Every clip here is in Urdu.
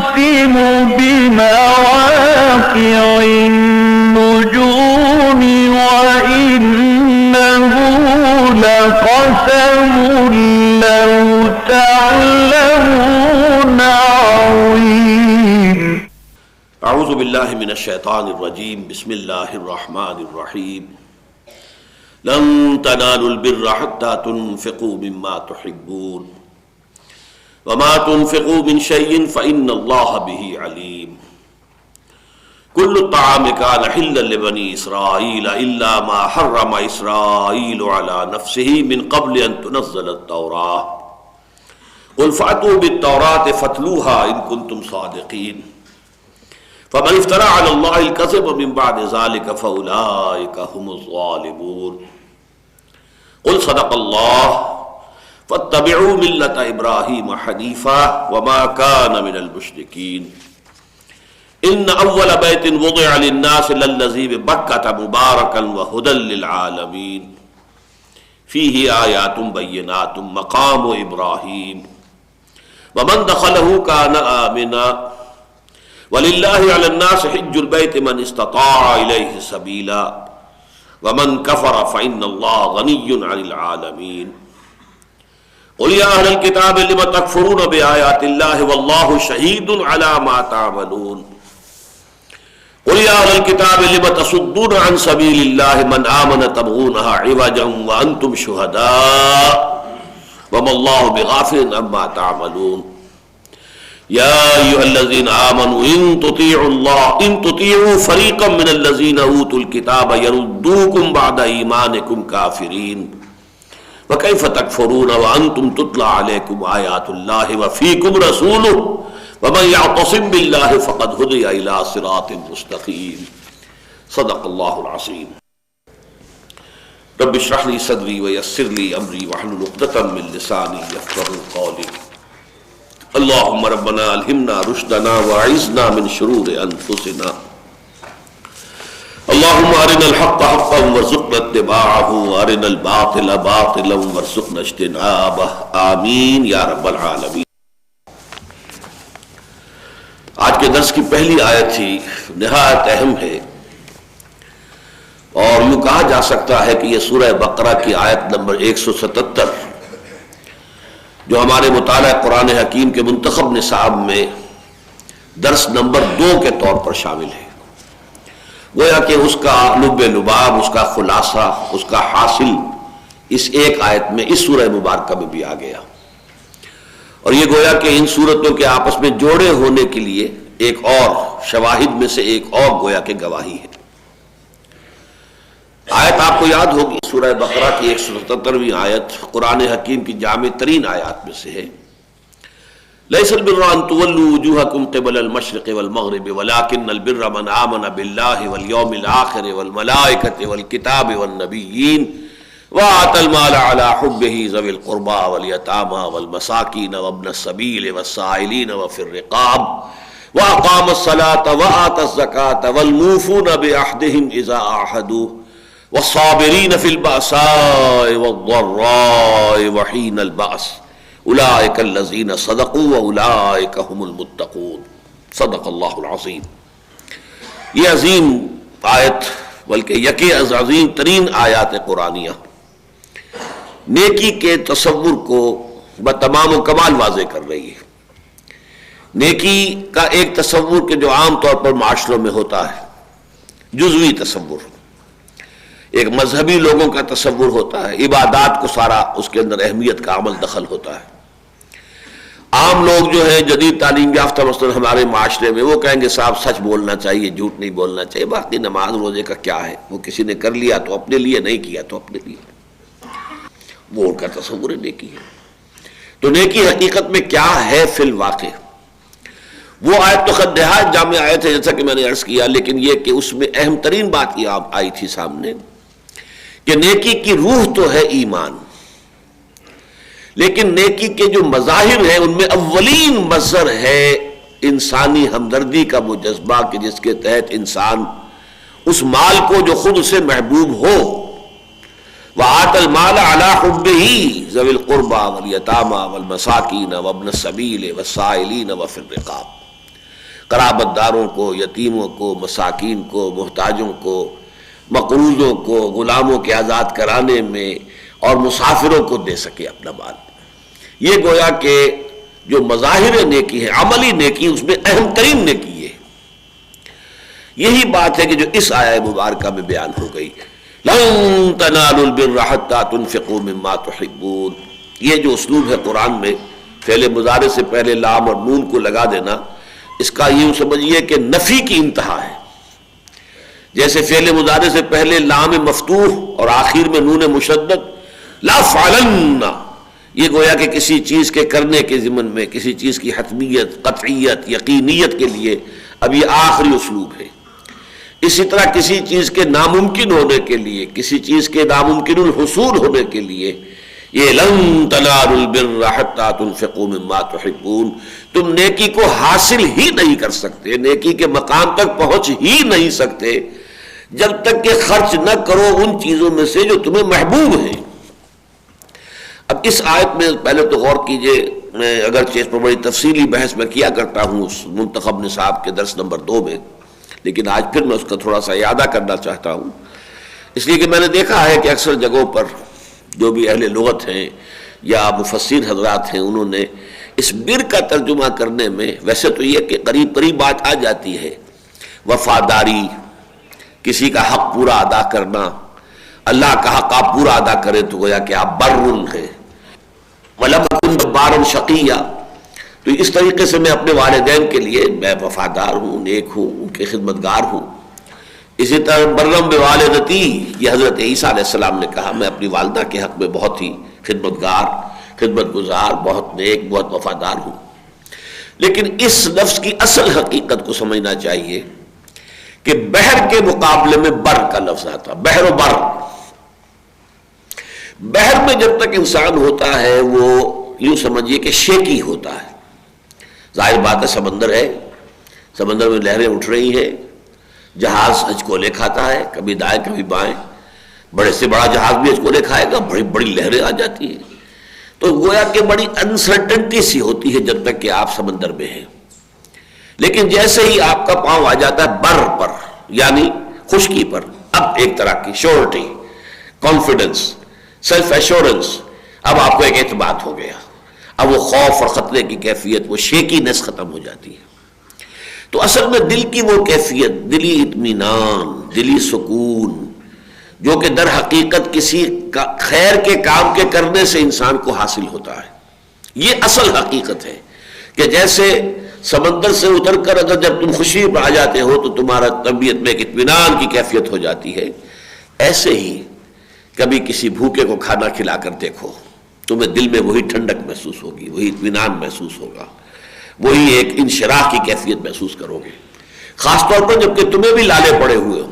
أقسم بمواقع النجوم وإنه لقسم لو تعلمون عظيم. اعوذ باللہ من الشیطان الرجیم. بسم اللہ الرحمن الرحیم. لن تنالوا البر حتى تنفقوا مما تحبون وما تنفقوا من شيء فإن الله به عليم. كل الطعام كان حلا لبني إسرائيل إلا ما حرم إسرائيل على نفسه من قبل أن تنزل التوراة قل فأتوا بالتوراة فاتلوها إن كنتم صادقين فمن افترى على الله الكذب من بعد ذلك فأولئك هم الظالمون. قل صدق الله فاتبعوا ملة إبراهيم حنيفا وما كان من المشركين. إن أول بيت وضع للناس للذي ببكة مباركا وهدى للعالمين فيه آيات بينات مقام إبراهيم ومن دخله كان آمنا وَلِلَّهِ عَلَى النَّاسِ حِجُّ الْبَيْتِ مَنِ اسْتَطَاعَ إِلَيْهِ سَبِيلًا وَمَنْ كَفَرَ فَإِنَّ اللَّهَ غَنِيٌّ عَنِ الْعَالَمِينَ. قُلْ يَا أَهْلَ الْكِتَابِ لِمَ تَكْفُرُونَ بِآيَاتِ اللَّهِ وَاللَّهُ شَهِيدٌ عَلَى مَا تَعْمَلُونَ. قُلْ يَا أَهْلَ الْكِتَابِ لِمَ تَصُدُّونَ عَنْ سَبِيلِ اللَّهِ مَنْ آمَنَ تَبْغُونَهَا عِوَجًا وَأَنْتُمْ شُهَدَاءُ وَمَا اللَّهُ بِغَافِلٍ عَمَّا تَعْمَلُونَ. يا أيها الذين آمنوا إن تطيعوا فريقا من الذين أوتوا الكتاب يردوكم بعد إيمانكم كافرين وكيف تكفرون وأنتم تتلى عليكم آيات الله وفيكم رسوله ومن يعتصم بالله فقد هدي إلى صراط مستقيم. صدق الله العظيم. رب اشرح لي صدري ويسر لي أمري واحلل عقدة من لساني يفقهوا قولي. اللهم ربنا الہمنا رشدنا واعذنا من شرور انفسنا. اللهم ارنا الحق حقا وارزقنا اتباعه وارنا الباطل باطلا وارزقنا اجتنابه. آمین یا رب العالمین. آج کے درس کی پہلی آیت تھی، نہایت اہم ہے اور یوں کہا جا سکتا ہے کہ یہ سورہ بقرہ کی آیت نمبر 177 جو ہمارے مطالعہ قرآن حکیم کے منتخب نصاب میں درس نمبر 2 کے طور پر شامل ہے. گویا کہ اس کا لب لباب، اس کا خلاصہ، اس کا حاصل اس ایک آیت میں اس سورہ مبارکہ میں بھی آ گیا، اور یہ گویا کہ ان صورتوں کے آپس میں جوڑے ہونے کے لیے ایک اور شواہد میں سے ایک اور گویا کہ گواہی ہے. آیت آپ کو یاد ہوگی، سورہ بقرہ کی 177ویں آیت قرآن حکیم کی جامع ترین آیات میں سے ہے. لیس البر ان تولوا وجوہکم قبل المشرق والمغرب ولکن البر من آمن باللہ والیوم الآخر والملائکۃ والکتاب والنبیین وآتى المال على حبہ ذوی القربى والیتامى والمساکین وابن السبیل والسائلین وفی الرقاب وأقام الصلاة وآتى الزکاة والموفون بعہدہم اذا عاہدوا والصابرین فی البأساء والضراء وحین البأس اولئک الذین صدقوا واولئک هم المتقون. صدق اللہ العظیم. یہ عظیم آیت بلکہ یکے از عظیم ترین آیات قرآنیہ نیکی کے تصور کو بتمام و کمال واضح کر رہی ہے. نیکی کا ایک تصور کہ جو عام طور پر معاشروں میں ہوتا ہے، جزوی تصور، ایک مذہبی لوگوں کا تصور ہوتا ہے، عبادات کو سارا اس کے اندر اہمیت کا عمل دخل ہوتا ہے. عام لوگ جو ہیں جدید تعلیم یافتہ مثلا ہمارے معاشرے میں وہ کہیں گے صاحب سچ بولنا چاہیے، جھوٹ نہیں بولنا چاہیے، باقی نماز روزے کا کیا ہے، وہ کسی نے کر لیا تو اپنے لیے، نہیں کیا تو اپنے لیے. وہ ان کا تصور نیکی ہے. تو نیکی حقیقت میں کیا ہے فی الواقع؟ وہ آیت تو خود نہایت جامع آیت ہے جیسا کہ میں نے عرض کیا، لیکن یہ کہ اس میں اہم ترین بات یہ آئی تھی سامنے کہ نیکی کی روح تو ہے ایمان، لیکن نیکی کے جو مظاہر ہیں ان میں اولین مظہر ہے انسانی ہمدردی کا وہ جذبہ کہ جس کے تحت انسان اس مال کو جو خود اسے محبوب ہو، وَآتَى الْمَالَ عَلَى حُبِّهِ ذَوِي الْقُرْبَى وَالْيَتَامَى وَالْمَسَاكِينَ وَابْنَ السَّبِيلِ وَالسَّائِلِينَ وَفِي الرِّقَابِ. قرابت داروں کو، یتیموں کو، مساکین کو، محتاجوں کو، مقروضوں کو، غلاموں کے آزاد کرانے میں، اور مسافروں کو دے سکے اپنا مال۔ یہ گویا کہ جو مظاہر نیکی ہے، عملی نیکی، اس میں اہم ترین نیکی ہے۔ یہی بات ہے کہ جو اس آیہ مبارکہ میں بیان ہو گئی، لن تنالوا البر حتى تنفقوا مما تحبون۔ یہ جو اسلوب ہے قرآن میں فعل مضارع سے پہلے لام اور نون کو لگا دینا، اس کا یوں سمجھیے کہ نفی کی انتہا ہے۔ جیسے فعل مضارع سے پہلے لام مفتوح اور آخر میں نون مشدد، لا فعلن، یہ گویا کہ کسی چیز کے کرنے کے ضمن میں، کسی چیز کی حتمیت، قطعیت، یقینیت کے لیے اب یہ آخری اسلوب ہے۔ اسی طرح کسی چیز کے ناممکن ہونے کے لیے، کسی چیز کے ناممکن الحصول ہونے کے لیے یہ لن تنالوا البر حتى تنفقوا مما تحبون، تم نیکی کو حاصل ہی نہیں کر سکتے، نیکی کے مقام تک پہنچ ہی نہیں سکتے جب تک کہ خرچ نہ کرو ان چیزوں میں سے جو تمہیں محبوب ہیں۔ اب اس آیت میں پہلے تو غور کیجئے، میں اگرچہ اس پر بڑی تفصیلی بحث میں کیا کرتا ہوں اس منتخب نصاب کے درس نمبر 2 میں، لیکن آج پھر میں اس کا تھوڑا سا اعادہ کرنا چاہتا ہوں، اس لیے کہ میں نے دیکھا ہے کہ اکثر جگہوں پر جو بھی اہل لغت ہیں یا مفسر حضرات ہیں، انہوں نے اس بر کا ترجمہ کرنے میں ویسے تو یہ کہ قریب قریب بات آ جاتی ہے، وفاداری، کسی کا حق پورا ادا کرنا، اللہ کا حق آپ پورا ادا کریں تو گویا کہ آپ بر ہیں، وَلَمْ أَكُنْ جَبَّارًا شَقِيًّا، تو اس طریقے سے میں اپنے والدین کے لیے میں وفادار ہوں، نیک ہوں، ان کے خدمتگار ہوں۔ اسی طرح برم بوالدتی، یہ حضرت عیسیٰ علیہ السلام نے کہا میں اپنی والدہ کے حق میں بہت ہی خدمتگار، خدمت گزار، بہت نیک، بہت وفادار ہوں۔ لیکن اس لفظ کی اصل حقیقت کو سمجھنا چاہیے کہ بحر کے مقابلے میں بر کا لفظ آتا، بحر و بر۔ بحر میں جب تک انسان ہوتا ہے وہ یوں سمجھیے کہ شیکی ہوتا ہے، ظاہر بات ہے سمندر ہے، سمندر میں لہریں اٹھ رہی ہیں، جہاز ہچکولے کھاتا ہے، کبھی دائیں کبھی بائیں، بڑے سے بڑا جہاز بھی ہچکولے کھائے گا، بڑی بڑی لہریں آ جاتی ہیں، تو گویا کہ بڑی انسرٹنٹی سی ہوتی ہے جب تک کہ آپ سمندر میں ہیں۔ لیکن جیسے ہی آپ کا پاؤں آ جاتا ہے بر پر، یعنی خشکی پر، اب ایک طرح کی شیورٹی، کانفیڈنس، سیلف ایشورنس، اب آپ کو ایک اعتماد ہو گیا، اب وہ خوف اور خطرے کی کیفیت، وہ شیکینس ختم ہو جاتی ہے۔ تو اصل میں دل کی وہ کیفیت، دلی اطمینان، دلی سکون، جو کہ در حقیقت کسی خیر کے کام کے کرنے سے انسان کو حاصل ہوتا ہے، یہ اصل حقیقت ہے کہ جیسے سمندر سے اتر کر اگر جب تم خوشی میں آ جاتے ہو تو تمہارا طبیعت میں ایک اطمینان کی کیفیت ہو جاتی ہے، ایسے ہی کبھی کسی بھوکے کو کھانا کھلا کر دیکھو، تمہیں دل میں وہی ٹھنڈک محسوس ہوگی، وہی اطمینان محسوس ہوگا، وہی ایک انشراح کی کیفیت محسوس کرو گے۔ خاص طور پر جب کہ تمہیں بھی لالے پڑے ہوئے ہو،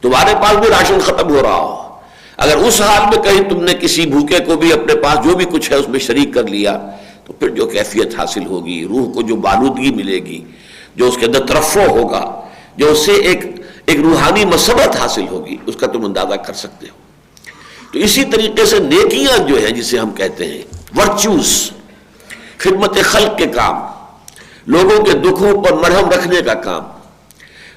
تمہارے پاس بھی راشن ختم ہو رہا ہو، اگر اس حال میں کہیں تم نے کسی بھوکے کو بھی اپنے پاس جو بھی کچھ ہے اس میں شریک کر لیا، تو پھر جو کیفیت حاصل ہوگی، روح کو جو بالودگی ملے گی، جو اس کے اندر ترفع ہوگا، جو اس سے ایک روحانی مسرت حاصل ہوگی، اس کا تم اندازہ کر سکتے ہو۔ تو اسی طریقے سے نیکیاں جو ہیں جسے ہم کہتے ہیں ورچوز، خدمت خلق کے کام، لوگوں کے دکھوں پر مرہم رکھنے کا کام،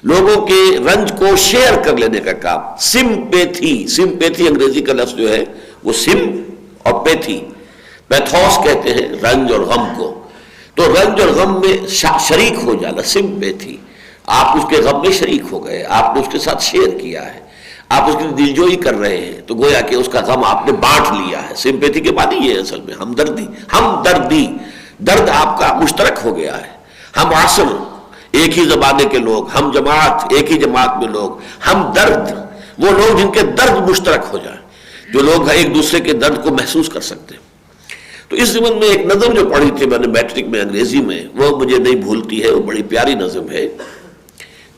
لوگوں کے رنج کو شیئر کر لینے کا کام، سمپیتھی انگریزی کا لفظ جو ہے وہ سم اور پیتھی، پیتھوس کہتے ہیں رنج اور غم کو، تو رنج اور غم میں شریک ہو جانا، سمپیتھی، آپ اس کے غم میں شریک ہو گئے، آپ نے اس کے ساتھ شیئر کیا ہے، آپ اس کی دلجوئی کر رہے ہیں، تو گویا کہ اس کا غم آپ نے بانٹ لیا ہے۔ سمپیتھی کے معنی یہ ہے اصل میں ہمدردی، درد آپ کا مشترک ہو گیا ہے۔ ہم عصر، ایک ہی زمانے کے لوگ، ہم جماعت، ایک ہی جماعت میں لوگ، ہم درد، وہ لوگ جن کے درد مشترک ہو جائیں، جو لوگ ایک دوسرے کے درد کو محسوس کر سکتے ہیں۔ تو اس ضمن میں ایک نظم جو پڑھی تھی میں نے میٹرک میں انگریزی میں، وہ مجھے نہیں بھولتی ہے، وہ بڑی پیاری نظم ہے،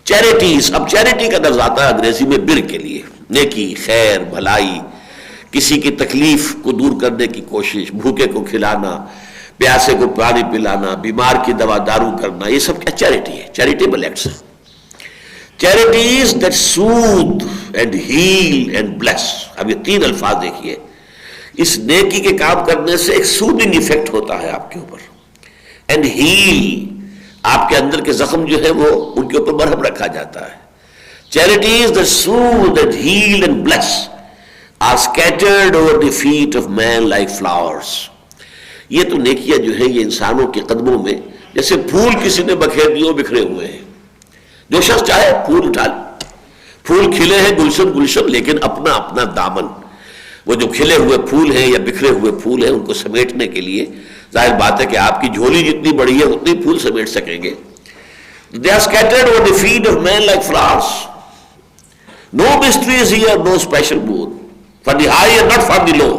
چیریٹیز۔ اب چیریٹی کا لفظ آتا ہے انگریزی میں بر کے لیے، نیکی، خیر، بھلائی، کسی کی تکلیف کو دور کرنے کی کوشش، بھوکے کو کھلانا، پیاسے کو پانی پلانا، بیمار کی دوا دارو کرنا، یہ سب کیا چیریٹی ہے، چیریٹیبل ایکٹس ہیں۔ Charities that soothe and heal and bless. اب یہ تین الفاظ دیکھیے، اس نیکی کے کام کرنے سے ایک سودنگ ایفیکٹ ہوتا ہے آپ کے اوپر، اینڈ ہیل، آپ کے اندر کے زخم جو ہے وہ ان کے اوپر مرہم رکھا جاتا ہے. Charities that soothe, that heal and bless are scattered over the feet of man like flowers. یہ تو نیکیاں جو ہیں یہ انسانوں کے قدموں میں جیسے پھول کسی نے بکھیر دیے بکھرے ہوئے ہیں. جو شخص چاہے پھول اٹھا لے. پھول کھلے ہیں گلشن گلشن، لیکن اپنا اپنا دامن، وہ جو کھلے ہوئے پھول ہیں یا بکھرے ہوئے پھول ہیں ان کو سمیٹنے کے لیے ظاہر بات ہے کہ آپ کی جھولی جتنی بڑی ہے اتنی پھول سمیٹ سکیں گے. They are scattered over the feet of men like flowers. No mystery is here, no special boon. For the high and not for the low.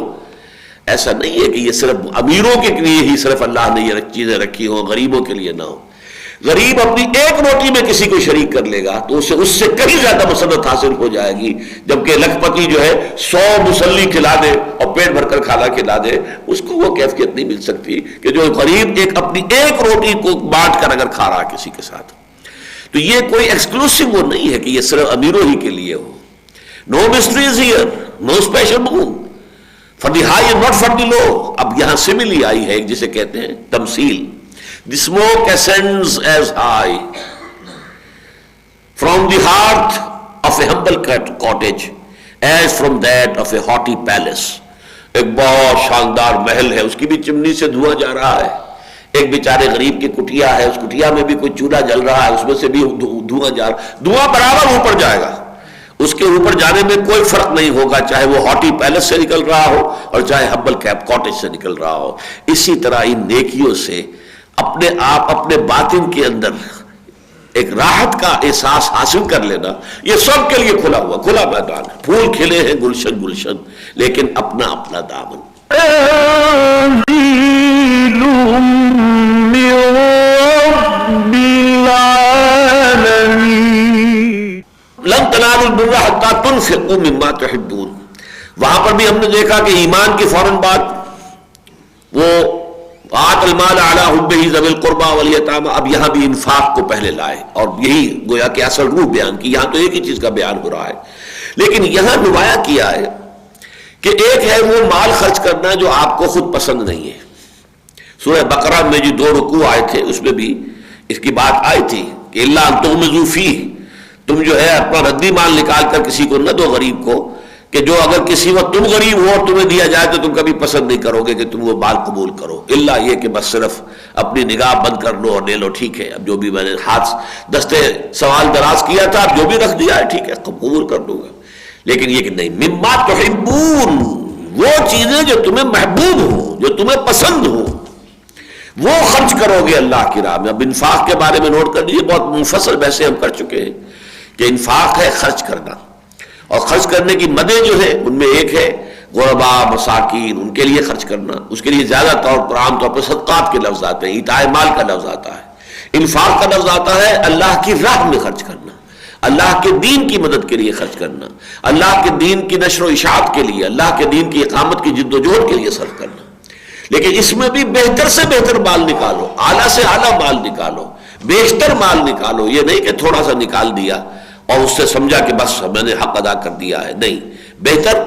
ایسا نہیں ہے کہ یہ صرف امیروں کے لیے ہی صرف اللہ نے یہ چیزیں رکھی ہوں، غریبوں کے لیے نہ ہو. غریب اپنی ایک روٹی میں کسی کو شریک کر لے گا تو اس سے کہیں زیادہ مسرت حاصل ہو جائے گی، جبکہ لکھپتی جو ہے 100 مسلی کھلا دے اور پیٹ بھر کر کھانا کھلا دے، اس کو وہ کیفیت نہیں مل سکتی کہ جو غریب اپنی ایک روٹی کو بانٹ کر اگر کھا رہا ہے کسی کے ساتھ. تو یہ کوئی ایکسکلوسیو وہ نہیں ہے کہ یہ صرف امیروں ہی کے لیے ہو. No mysteries here, no special boon for the high and not for the low. اب یہاں سملی آئی ہے جسے کہتے ہیں تمثیل. The smoke ascends as high from the hearth of a humble cottage as from that of a haughty palace. ایک بہت شاندار محل ہے، اس کی بھی چمنی سے دھواں جا رہا ہے. ایک بیچارے غریب کی کٹیا ہے، اس کٹیا میں بھی کوئی چولہا جل رہا ہے، اس میں سے بھی دھواں جا رہا ہے. دھواں برابر اوپر جائے گا، اس کے اوپر جانے میں کوئی فرق نہیں ہوگا، چاہے وہ ہاٹی پیلس سے نکل رہا ہو اور چاہے ہمبل کاٹیج سے نکل رہا ہو. اسی طرح ان نیکیوں سے اپنے آپ اپنے باطن کے اندر ایک راحت کا احساس حاصل کر لینا، یہ سب کے لیے کھلا میدان ہے. پھول کھلے ہیں گلشن گلشن، لیکن اپنا اپنا دامن. تنزيل من رب العالمين. لن تنالوا البر حتى تنفقوا مما تحبون. وہاں پر بھی ہم نے دیکھا کہ ایمان کی فوراً بعد وہ آت المال علی حبہ ذوی القربى والیتامى، اب یہاں بھی انفاق کو پہلے لائے اور یہی گویا کہ اصل روح بیان کی. یہاں تو ایک ہی چیز کا بیان ہو رہا ہے، لیکن یہاں نمایاں کیا ہے کہ ایک ہے وہ مال خرچ کرنا جو آپ کو خود پسند نہیں ہے. سورہ بقرہ میں جو 2 رکوع آئے تھے اس میں بھی اس کی بات آئی تھی کہ الا ان تغمضوا فیہ، تم جو ہے اپنا ردی مال نکال کر کسی کو نہ دو غریب کو، کہ جو اگر کسی وقت تم غریب ہو اور تمہیں دیا جائے تو تم کبھی پسند نہیں کرو گے کہ تم وہ مال قبول کرو، الا یہ کہ بس صرف اپنی نگاہ بند کر لو اور لے لو. ٹھیک ہے، اب جو بھی میں نے ہاتھ دستے سوال دراز کیا تھا اب جو بھی رکھ دیا ہے ٹھیک ہے قبول کر دوں گا. لیکن یہ کہ نہیں، مما تحبون، وہ چیزیں جو تمہیں محبوب ہوں، جو تمہیں پسند ہوں، وہ خرچ کرو گے اللہ کی راہ میں. اب انفاق کے بارے میں نوٹ کر لیجیے، بہت مفصل بحثیں ہم کر چکے ہیں کہ انفاق ہے خرچ کرنا، اور خرچ کرنے کی مدیں جو ہے ان میں ایک ہے غرباء مساکین، ان کے لیے خرچ کرنا. اس کے لیے زیادہ طور پر عام طور پر صدقات کے لفظ آتے ہیں، ایتاء مال کا لفظ آتا ہے، انفاق کا لفظ آتا ہے اللہ کی راہ میں خرچ کرنا، اللہ کے دین کی مدد کے لیے خرچ کرنا، اللہ کے دین کی نشر و اشاعت کے لیے، اللہ کے دین کی اقامت کی جد و جہد کے لیے صرف کرنا. لیکن اس میں بھی بہتر سے بہتر مال نکالو، اعلیٰ سے اعلیٰ مال نکالو، بیشتر مال نکالو. یہ نہیں کہ تھوڑا سا نکال دیا اور اس سے سمجھا کہ بس میں نے حق ادا کر دیا ہے، نہیں، بہتر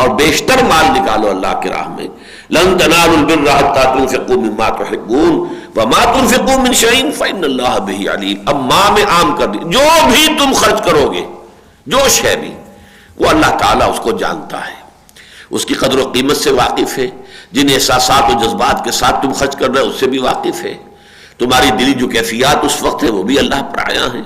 اور بیشتر مال نکالو اللہ کی راہ میں. لن تنالوا البر حتى تنفقوا مما تحبون وما تنفقوا من شيء فإن الله به عليم. اب ماں میں عام کر دی، جو بھی تم خرچ کرو گے، جو شے بھی، وہ اللہ تعالیٰ اس کو جانتا ہے، اس کی قدر و قیمت سے واقف ہے. جن احساسات و جذبات کے ساتھ تم خرچ کر رہے ہو اس سے بھی واقف ہے. تمہاری دلی جو کیفیات اس وقت ہے وہ بھی اللہ پر آیا ہے.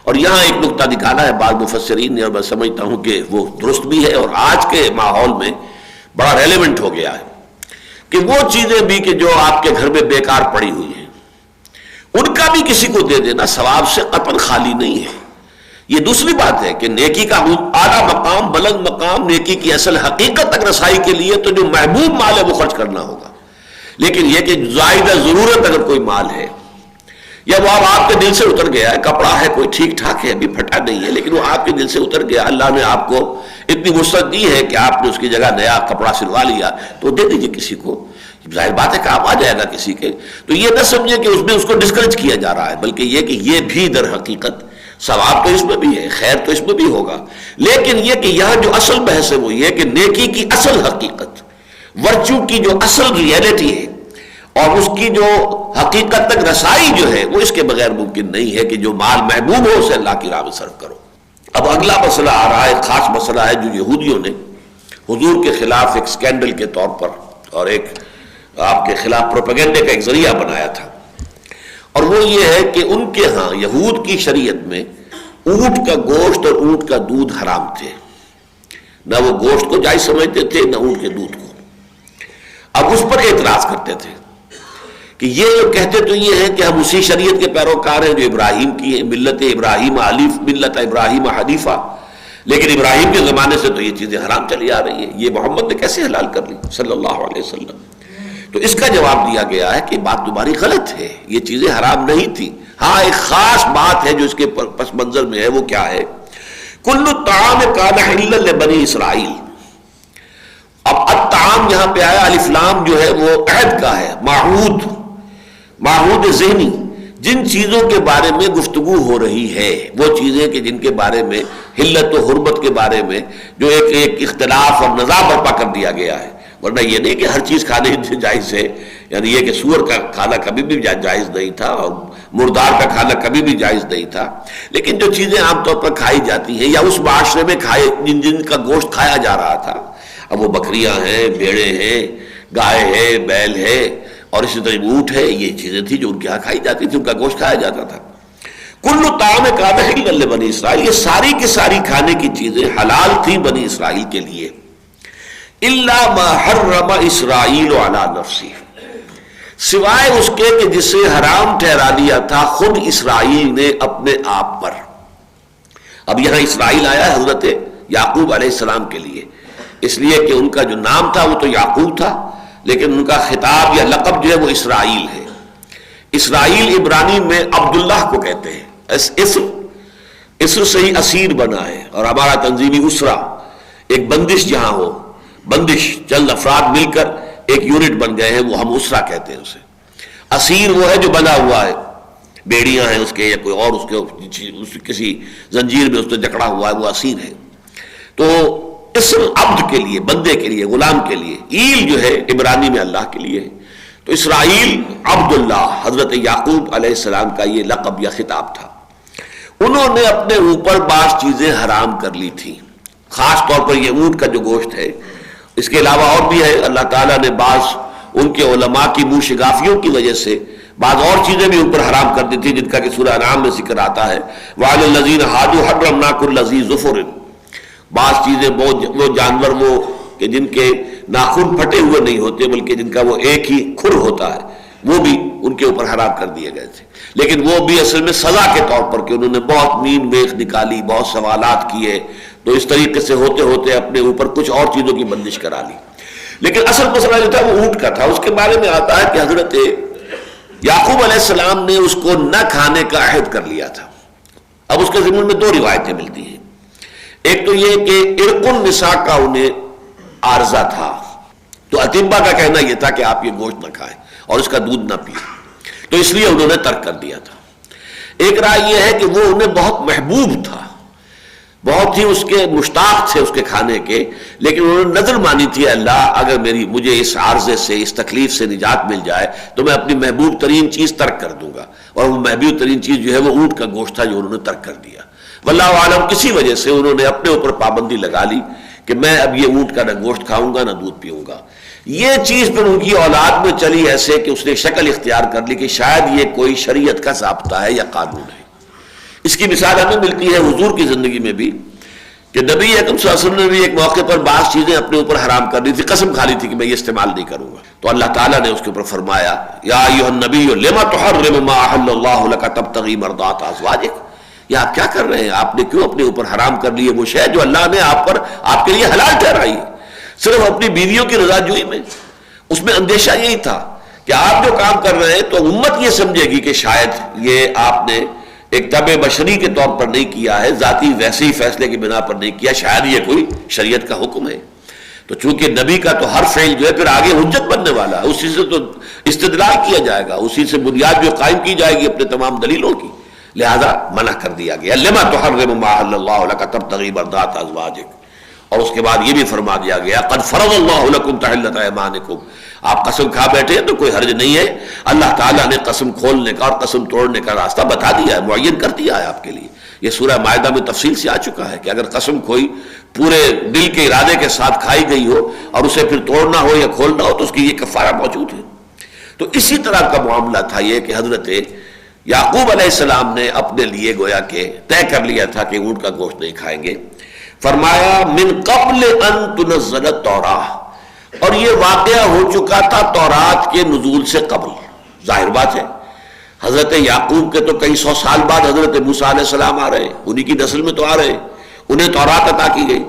اور یہاں ایک نقطہ نکالا ہے بعض مفسرین نے، اور میں سمجھتا ہوں کہ وہ درست بھی ہے اور آج کے ماحول میں بڑا ریلیونٹ ہو گیا ہے، کہ وہ چیزیں بھی کہ جو آپ کے گھر میں بیکار پڑی ہوئی ہیں ان کا بھی کسی کو دے دینا ثواب سے قطعاً خالی نہیں ہے. یہ دوسری بات ہے کہ نیکی کا اعلیٰ مقام، بلند مقام، نیکی کی اصل حقیقت تک رسائی کے لیے تو جو محبوب مال ہے وہ خرچ کرنا ہوگا. لیکن یہ کہ زائدہ ضرورت اگر کوئی مال ہے یا وہ اب آپ کے دل سے اتر گیا ہے، کپڑا ہے کوئی ٹھیک ٹھاک ہے ابھی پھٹا نہیں ہے لیکن وہ آپ کے دل سے اتر گیا، اللہ نے آپ کو اتنی وسعت دی ہے کہ آپ نے اس کی جگہ نیا کپڑا سلوا لیا، تو دے دیجیے کسی کو. ظاہر بات ہے کام آ جائے گا کسی کے. تو یہ نہ سمجھے کہ اس میں اس کو ڈسکریج کیا جا رہا ہے، بلکہ یہ کہ یہ بھی در حقیقت ثواب تو اس میں بھی ہے، خیر تو اس میں بھی ہوگا. لیکن یہ کہ یہاں جو اصل بحث ہے وہ یہ کہ نیکی کی اصل حقیقت، ورچو کی جو اصل ریئلٹی ہے اور اس کی جو حقیقت تک رسائی جو ہے وہ اس کے بغیر ممکن نہیں ہے کہ جو مال محبوب ہو اسے اللہ کی راہ میں صرف کرو۔ اب اگلا مسئلہ آ رہا ہے، خاص مسئلہ ہے جو یہودیوں نے حضور کے خلاف ایک سکینڈل کے طور پر اور ایک آپ کے خلاف پروپیگنڈے کا ایک ذریعہ بنایا تھا، اور وہ یہ ہے کہ ان کے ہاں یہود کی شریعت میں اونٹ کا گوشت اور اونٹ کا دودھ حرام تھے، نہ وہ گوشت کو جائز سمجھتے تھے نہ اونٹ کے دودھ کو۔ اب اس پر اعتراض کرتے تھے کہ یہ جو کہتے تو یہ ہے کہ ہم اسی شریعت کے پیروکار ہیں جو ابراہیم کی ہے، ملت ابراہیم حنیف، ملت ابراہیم حنیفہ، لیکن ابراہیم کے زمانے سے تو یہ چیزیں حرام چلی آ رہی ہیں، یہ محمد نے کیسے حلال کر لی صلی اللہ علیہ وسلم؟ تو اس کا جواب دیا گیا ہے کہ بات تمہاری غلط ہے، یہ چیزیں حرام نہیں تھی، ہاں ایک خاص بات ہے جو اس کے پس منظر میں ہے، وہ کیا ہے؟ کل الطعام کان حلا لبنی اسرائیل۔ اب الطعام یہاں پہ آیا، الف لام جو ہے وہ عہد کا ہے، معہود ذہنی، جن چیزوں کے بارے میں گفتگو ہو رہی ہے، وہ چیزیں کہ جن کے بارے میں حلت و حرمت کے بارے میں جو ایک اختلاف اور نزاع برپا کر دیا گیا ہے، ورنہ یہ نہیں کہ ہر چیز کھانے جائز ہے، یعنی یہ کہ سور کا کھانا کبھی بھی جائز نہیں تھا اور مردار کا کھانا کبھی بھی جائز نہیں تھا، لیکن جو چیزیں عام طور پر کھائی جاتی ہیں یا اس معاشرے میں جن کا گوشت کھایا جا رہا تھا، اب وہ بکریاں ہیں، بھیڑیں ہیں، گائے ہے، بیل ہے، اور اسی طرح اونٹ ہے، یہ چیزیں تھی جو ان کے ہاں کھائی جاتی تھی، ان کا گوشت کھایا جاتا تھا۔ کل طعام کان حلا لبنی اسرائیل، یہ ساری کی ساری کھانے کی چیزیں حلال تھیں بنی اسرائیل کے لیے، الا ما حرم اسرائیل علی نفسہ، سوائے اس کے کہ جسے حرام ٹھہرا دیا تھا خود اسرائیل نے اپنے آپ پر۔ اب یہاں اسرائیل آیا حضرت یعقوب علیہ السلام کے لیے، اس لیے کہ ان کا جو نام تھا وہ تو یعقوب تھا، لیکن ان کا خطاب یا لقب جو ہے وہ اسرائیل ہے۔ اسرائیل عبرانی میں عبداللہ کو کہتے ہیں، اسر سے ہی اسیر بنا ہے، اور ہمارا تنظیمی اسرا، ایک بندش جہاں ہو، بندش چند افراد مل کر ایک یونٹ بن گئے ہیں، وہ ہم اسرا کہتے ہیں اسے۔ اسیر وہ ہے جو بنا ہوا ہے، بیڑیاں ہیں اس کے یا کوئی اور اس کے کسی زنجیر میں اس نے جکڑا ہوا ہے، وہ اسیر ہے۔ تو اسم عبد کے لیے، بندے کے لیے، غلام کے لیے، ایل جو ہے عبرانی میں اللہ کے لیے ہے۔ تو اسرائیل عبداللہ حضرت یعقوب علیہ السلام کا یہ لقب یا خطاب تھا۔ انہوں نے اپنے اوپر بعض چیزیں حرام کر لی تھیں، خاص طور پر یہ اونٹ کا جو گوشت ہے، اس کے علاوہ اور بھی ہے، اللہ تعالیٰ نے بعض ان کے علماء کی منہ شگافیوں کی وجہ سے بعض اور چیزیں بھی اوپر حرام کر دی تھی، جن کا کہ سورہ انعام میں ذکر آتا ہے، وعلی الذین ہادوا حرمنا کل ذی ظفر، بعض چیزیں وہ جانور وہ کہ جن کے ناخن پھٹے ہوئے نہیں ہوتے بلکہ جن کا وہ ایک ہی کھر ہوتا ہے، وہ بھی ان کے اوپر حرام کر دیے گئے تھے، لیکن وہ بھی اصل میں سزا کے طور پر کہ انہوں نے بہت مین میخ نکالی، بہت سوالات کیے، تو اس طریقے سے ہوتے ہوتے اپنے اوپر کچھ اور چیزوں کی بندش کرا لی۔ لیکن اصل مسئلہ جو تھا وہ اونٹ کا تھا۔ اس کے بارے میں آتا ہے کہ حضرت یعقوب علیہ السلام نے اس کو نہ کھانے کا عہد کر لیا تھا۔ اب اس کے ضمن میں دو روایتیں ملتی ہیں، ایک تو یہ کہ عرق النساء کا انہیں عارضہ تھا، تو اطباء کا کہنا یہ تھا کہ آپ یہ گوشت نہ کھائیں اور اس کا دودھ نہ پئیں، تو اس لیے انہوں نے ترک کر دیا تھا۔ ایک رائے یہ ہے کہ وہ انہیں بہت محبوب تھا، بہت ہی اس کے مشتاق تھے اس کے کھانے کے، لیکن انہوں نے نظر مانی تھی، اللہ اگر مجھے اس عارضے سے، اس تکلیف سے نجات مل جائے تو میں اپنی محبوب ترین چیز ترک کر دوں گا، اور وہ محبوب ترین چیز جو ہے وہ اونٹ کا گوشت تھا جو انہوں نے ترک کر دیا۔ واللہ عالم کسی وجہ سے انہوں نے اپنے اوپر پابندی لگا لی کہ میں اب یہ اونٹ کا نہ گوشت کھاؤں گا نہ دودھ پیوں گا۔ یہ چیز پھر ان کی اولاد میں چلی ایسے کہ اس نے شکل اختیار کر لی کہ شاید یہ کوئی شریعت کا ضابطہ ہے یا قانون ہے۔ اس کی مثال ہمیں ملتی ہے حضور کی زندگی میں بھی کہ نبی اکرم صلی اللہ علیہ وسلم نے بھی ایک موقع پر بعض چیزیں اپنے اوپر حرام کر لی تھی، قسم کھا لی تھی کہ میں یہ استعمال نہیں کروں گا، تو اللہ تعالیٰ نے اس کے اوپر فرمایا یا ایھا النبی لما تحرم ما احل اللہ لک تبتغی مرضات ازواجک، یہ آپ کیا کر رہے ہیں، آپ نے کیوں اپنے اوپر حرام کر لی ہے وہ شے جو اللہ نے آپ کے لیے حلال ٹھہرائی ہے، صرف اپنی بیویوں کی رضا جوئی میں۔ اس میں اندیشہ یہی تھا کہ آپ جو کام کر رہے ہیں تو امت یہ سمجھے گی کہ شاید یہ آپ نے ایک طبع بشری کے طور پر نہیں کیا ہے، ذاتی ویسے ہی فیصلے کی بنا پر نہیں کیا، شاید یہ کوئی شریعت کا حکم ہے۔ تو چونکہ نبی کا تو ہر فعل جو ہے پھر آگے حجت بننے والا ہے، اسی سے تو استدلال کیا جائے گا، اسی سے بنیاد جو قائم کی جائے گی اپنے تمام دلیلوں کی، لہذا منع کر دیا گیا لما تحرم ما احل اللہ لک تبتغی مرضات ازواجک۔ اور اس کے بعد یہ بھی فرما دیا گیا قد فرض اللہ لکم تحلۃ ایمانکم، آپ قسم کھا بیٹھے ہیں تو کوئی حرج نہیں ہے، اللہ تعالیٰ نے قسم کھولنے کا اور قسم توڑنے کا راستہ بتا دیا ہے، معین کر دیا ہے آپ کے لیے. یہ سورہ مائدہ میں تفصیل سے آ چکا ہے کہ اگر قسم کوئی پورے دل کے ارادے کے ساتھ کھائی گئی ہو اور اسے پھر توڑنا ہو یا کھولنا ہو تو اس کی یہ کفارہ موجود ہے. تو اسی طرح کا معاملہ تھا یہ کہ حضرت یعقوب علیہ السلام نے اپنے لیے گویا کہ طے کر لیا تھا کہ اونٹ کا گوشت نہیں کھائیں گے. فرمایا من قبل ان تنزل التوراۃ، اور یہ واقعہ ہو چکا تھا تورات کے نزول سے قبل. ظاہر بات ہے حضرت یعقوب کے تو کئی سو سال بعد حضرت موسیٰ علیہ السلام آ رہے، انہی کی نسل میں تو آ رہے، انہیں تورات عطا کی گئی.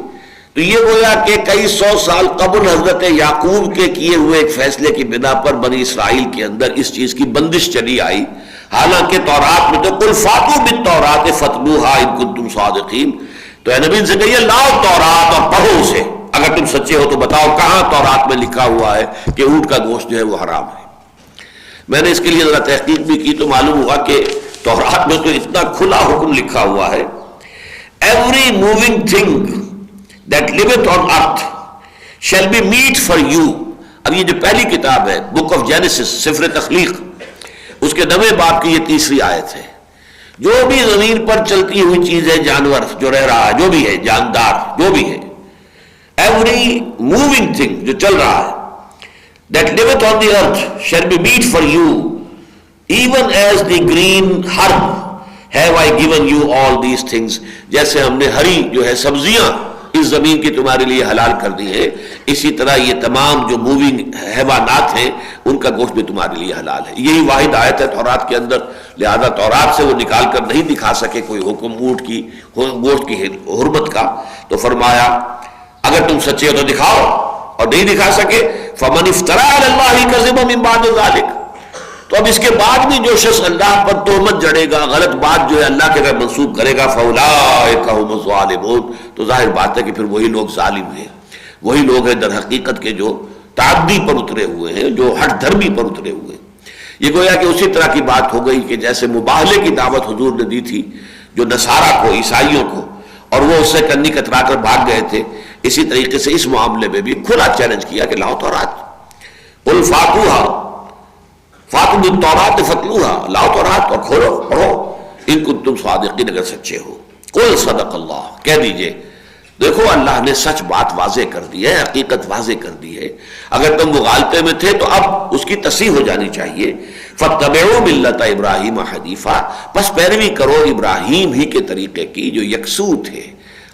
تو یہ گویا کہ کئی سو سال قبل حضرت یعقوب کے کیے ہوئے ایک فیصلے کی بنا پر بنی اسرائیل کے اندر اس چیز کی بندش چلی آئی. حالانکہ تورات میں تو قل فاتوا بالتوراۃ فاتلوہا ان کنتم صادقین، تو اے نبی سے کہیے لاؤ تورات اور پڑھو اسے، اگر تم سچے ہو تو بتاؤ کہاں تورات میں لکھا ہوا ہے کہ اونٹ کا گوشت جو ہے وہ حرام ہے. میں نے اس کے لیے ذرا تحقیق بھی کی تو معلوم ہوا کہ تورات میں تو اتنا کھلا حکم لکھا ہوا ہے، every moving thing that liveth on earth shall be meat for you. اب یہ جو پہلی کتاب ہے بک آف جینیسس، سفر تخلیق، اس کے 9ویں باب کی یہ 3ری آیت ہے. جو بھی زمین پر چلتی ہوئی چیز ہے، جانور جو رہ رہا ہے، جو بھی ہے، جاندار جو بھی ہے، ایوری موونگ تھنگ جو چل رہا ہے، that liveth on the earth shall be meat for you, even as the green herb have I given you all these things. جیسے ہم نے ہری جو ہے سبزیاں اس زمین کی تمہارے لیے حلال کر دی ہے، اسی طرح یہ تمام جو موونگ حیوانات ہیں ان کا گوشت بھی تمہارے لیے حلال ہے. یہی واحد آیت ہے تورات کے اندر، لہذا تورات سے وہ نکال کر نہیں دکھا سکے کوئی حکم اونٹ کی گوشت کی حرمت کا. تو فرمایا اگر تم سچے ہو تو دکھاؤ، اور نہیں دکھا سکے فمن افترى على الله كذبا من بعد ذلك، تو اب اس کے بعد بھی جو شخص اللہ پر تہمت جڑے گا، غلط بات جو ہے اللہ کے گھر منسوب کرے گا، فاولئک هم الظالمون، تو ظاہر بات ہے کہ پھر وہی لوگ ظالم ہیں، وہی لوگ ہیں در حقیقت کے جو تعدی پر اترے ہوئے ہیں، جو ہٹ دھرمی پر اترے ہوئے ہیں. یہ گویا کہ اسی طرح کی بات ہو گئی کہ جیسے مباہلے کی دعوت حضور نے دی تھی جو نصارہ کو، عیسائیوں کو، اور وہ اس سے کنی کترا کر بھاگ گئے تھے، اسی طریقے سے اس معاملے میں بھی کھلا چیلنج کیا کہ لاؤ تورات، قل فاتوہا فاتوا بالتوراۃ فتلوہا، لاؤ تورات اور کھولو پڑھو ان کنتم صادقین، اگر سچے ہو. قل صدق اللہ، کہہ دیجئے دیکھو اللہ نے سچ بات واضح کر دی ہے، حقیقت واضح کر دی ہے، اگر تم مغالطے میں تھے تو اب اس کی تصحیح ہو جانی چاہیے. فاتبعوا ملت ابراہیم حنیفا، بس پیروی کرو ابراہیم ہی کے طریقے کی جو یکسو تھے،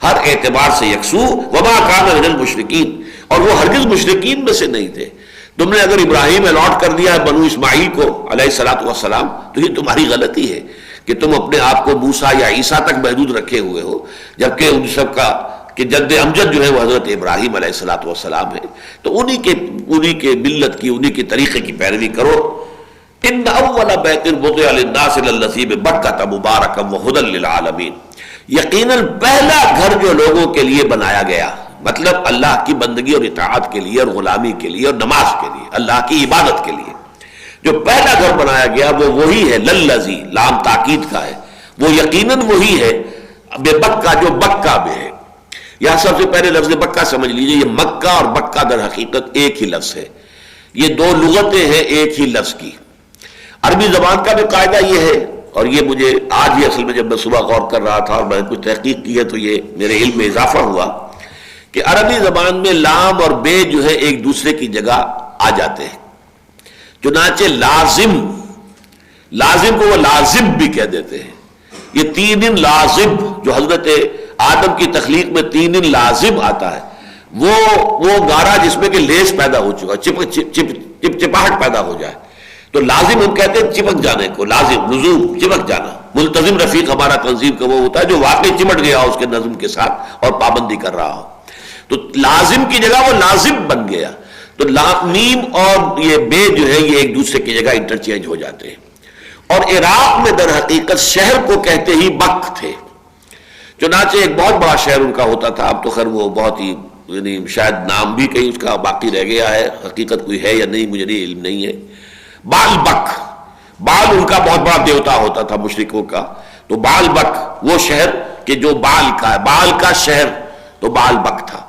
ہر اعتبار سے یکسو، وما کان من المشرکین، اور وہ ہرگز مشرکین میں سے نہیں تھے. تم نے اگر ابراہیم الاٹ کر دیا ہے بنو اسماعیل کو علیہ الصلوۃ والسلام تو یہ تمہاری غلطی ہے کہ تم اپنے آپ کو موسیٰ یا عیسیٰ تک محدود رکھے ہوئے ہو، جبکہ ان سب کا کہ جد امجد جو ہے وہ حضرت ابراہیم علیہ الصلوۃ والسلام ہے. تو انہی کے ملت کی، انہی کے طریقے کی پیروی کرو. ان اول بیت وضع للناس للذی ببکۃ مبارکا وہدی للعالمین، یقیناً پہلا گھر جو لوگوں کے لیے بنایا گیا، مطلب اللہ کی بندگی اور اطاعت کے لیے اور غلامی کے لیے اور نماز کے لیے، اللہ کی عبادت کے لیے جو پہلا گھر بنایا گیا وہ وہی ہے، للذی لام تاکید کا ہے، وہ یقیناً وہی ہے، بے بکہ جو بکہ میں ہے. یہاں سب سے پہلے لفظ بکہ سمجھ لیجئے، یہ مکہ اور بکہ در حقیقت ایک ہی لفظ ہے، یہ دو لغتیں ہیں ایک ہی لفظ کی. عربی زبان کا بھی قاعدہ یہ ہے، اور یہ مجھے آج ہی اصل میں جب میں صبح غور کر رہا تھا اور میں نے کچھ تحقیق کی ہے تو یہ میرے علم میں اضافہ ہوا کہ عربی زبان میں لام اور بے جو ہے ایک دوسرے کی جگہ آ جاتے ہیں. چنانچہ لازم کو وہ لازم بھی کہہ دیتے ہیں. یہ 3 لازم جو حضرت آدم کی تخلیق میں 3 لازم آتا ہے، وہ گارا جس میں کہ لیس پیدا ہو چکا، چپاہٹ پیدا ہو جائے تو لازم ہم کہتے ہیں چپک جانے کو، لازم لزوم چپک جانا. ملتزم رفیق ہمارا تنظیم کا وہ ہوتا ہے جو واقعی چمٹ گیا اس کے نظم کے ساتھ اور پابندی کر رہا ہو، تو لازم کی جگہ وہ لازم بن گیا. تو میم اور یہ بے جو ہے یہ ایک دوسرے کی جگہ انٹرچینج ہو جاتے ہیں. اور عراق میں در حقیقت شہر کو کہتے ہی بک تھے، چنانچہ ایک بہت بڑا شہر ان کا ہوتا تھا. اب تو خیر وہ بہت ہی یعنی شاید نام بھی کہیں اس کا باقی رہ گیا ہے، حقیقت کوئی ہے یا نہیں مجھے نہیں علم نہیں ہے. بال بک، بال ان کا بہت بڑا دیوتا ہوتا تھا مشرکوں کا، تو بال بک وہ شہر کہ جو بال کا ہے، بال کا شہر تو بال بک تھا.